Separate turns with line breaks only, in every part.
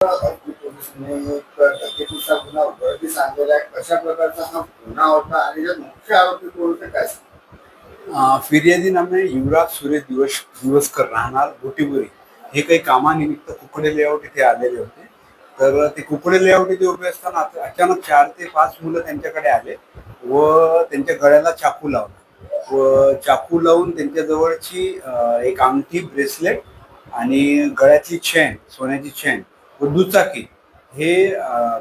पोलिसांनी एक डकेतीचा गुन्हा उघडकीस आणलेला आहे. कशा प्रकारचा हा गुन्हा होता आणि यात मुख्य आरोपी कोण होते काय
फिर्यादी युवराज सुरेश दिवसकर राहणार गोटीबुरी हे काही कामानिमित्त कुकडे लेआउट इथे आलेले होते. तर ते कुकडे लेआउट इथे उभे असताना अचानक 4 ते 5 मुलं त्यांच्याकडे आले व त्यांच्या गळ्याला चाकू लावला व चाकू लावून त्यांच्या जवळची एक अंगठी, ब्रेसलेट आणि गळ्यातली चेन, सोन्याची चेन व दुचाकी हे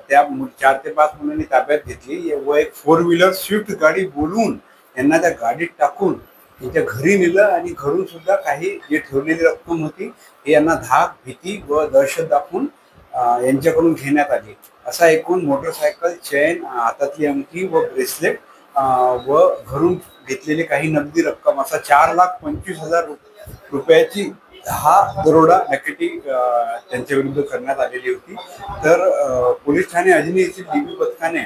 त्या 4 ते 5 मुलांनी ताब्यात घेतली व एक 4 व्हीलर स्विफ्ट गाडी बोलवून यांना त्या गाडीत टाकून त्यांच्या घरी नेलं आणि घरून सुद्धा काही जे ठेवलेली रक्कम होती हे यांना धाक, भीती व दहशत दाखवून यांच्याकडून घेण्यात आली. असा एकूण मोटरसायकल, चेन, हातातली अंगठी व ब्रेसलेट व घरून घेतलेली काही नगदी रक्कम असा 4,25,000 रुपयाची हा दरोडा डकॅती त्यांच्या विरुद्ध करण्यात आलेली होती. तर पोलीस ठाणे अजनी येथील डीबी पथकाने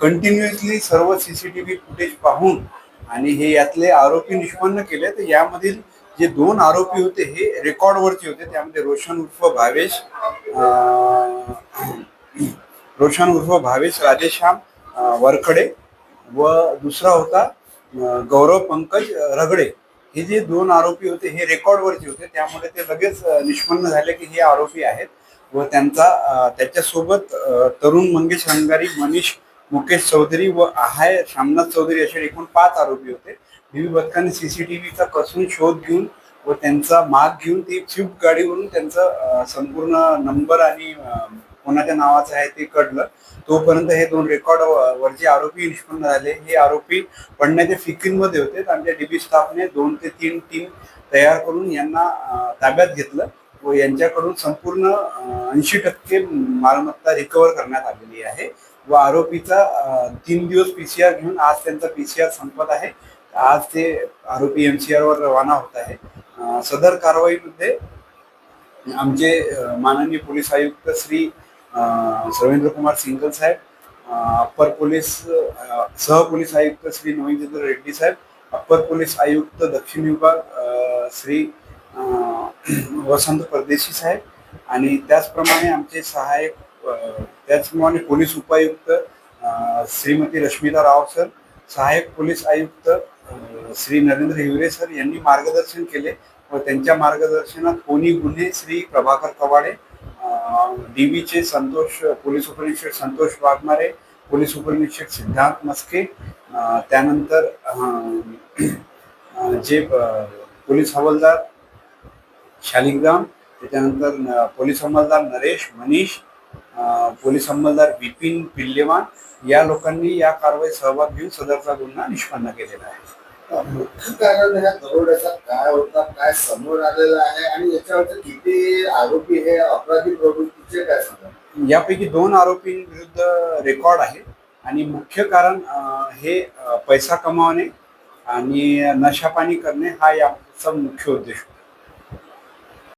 कंटिन्युअसली सर्व सीसीटीव्ही फुटेज पाहून आणि हे यातले आरोपी निष्पन्न केले. तर यामधील जे 2 आरोपी होते हे रेकॉर्डवरचे होते. त्यामध्ये रोशन उर्फ भावेश राजेश्याम वरखडे व दुसरा होता गौरव पंकज रगडे. हे जे 2 आरोपी होते हे रेकॉर्डवरचे होते. त्यामुळे ते लगेच निष्पन्न झाले की हे आरोपी आहेत व त्याच्यासोबत तरुण मंगेश रंगारी, मनीष मुकेश चौधरी व आहाय श्यामनाथ चौधरी असे एकूण 5 आरोपी होते. डीबी पथकाने सीसीटीव्हीचा कसून शोध घेऊन व त्यांचा माग घेऊन ती स्विफ्ट गाडीवरून त्यांचं संपूर्ण नंबर आणि कोणाच्या नावाचं आहे ते कळलं. तोपर्यंत हे 2 रेकॉर्ड वरचे आरोपी निष्पन्न झाले. हे आरोपी पडण्याच्या फिकिंगमध्ये होते. आमच्या डीबी स्टाफने 2 ते 3 टीम तयार करून यांना ताब्यात घेतलं व यांच्याकडून संपूर्ण 80% मालमत्ता रिकव्हर करण्यात आलेली आहे व आरोपीचा 3 दिवस PCR घेऊन आज त्यांचा PCR संपत आहे. आज ते आरोपी MCR वर रवाना होत आहे. सदर कारवाईमध्ये आमचे माननीय पोलीस आयुक्त श्री सर्वेंद्र कुमार सिंगल साहेब, अप्पर पोलीस सहपोलीस आयुक्त श्री नवीनचंद्र रेड्डी साहेब, अप्पर पोलीस आयुक्त दक्षिण विभाग श्री वसंत परदेशी साहेब आणि त्याचप्रमाणे आमचे सहाय्यक त्याचप्रमाणे पोलीस उपायुक्त श्रीमती रश्मिता राव सर, सहाय्यक पोलीस आयुक्त श्री नरेंद्र हिवरे सर यांनी मार्गदर्शन केले व त्यांच्या मार्गदर्शनात कोणी गुन्हे श्री प्रभाकर कवाडे, डीबीचे पोलीस उपनिरीक्षक संतोष वाघमारे, पोलीस उपनिरीक्षक सिद्धांत मस्के, त्यानंतर जे पोलीस हवालदार शालिग्राम, त्याच्यानंतर पोलीस अंमलदार नरेश, मनीष, पोलीस अंमलदार विपिन पिल्लेवान या लोकांनी या कारवाईत सहभाग घेऊन सदरचा गुन्हा निष्पन्न केलेला आहे.
मुख्य कारण ह्या दरोड्याचा काय होता, काय समोर आलेला आहे आणि याच्यावरचे किती आरोपी हे अपराधी प्रवृत्तीचे काय सांगा?
यापैकी 2 आरोपींविरुद्ध रेकॉर्ड आहे आणि मुख्य कारण हे पैसा कमावणे आणि नशापानी करणे हा याचा मुख्य उद्देश.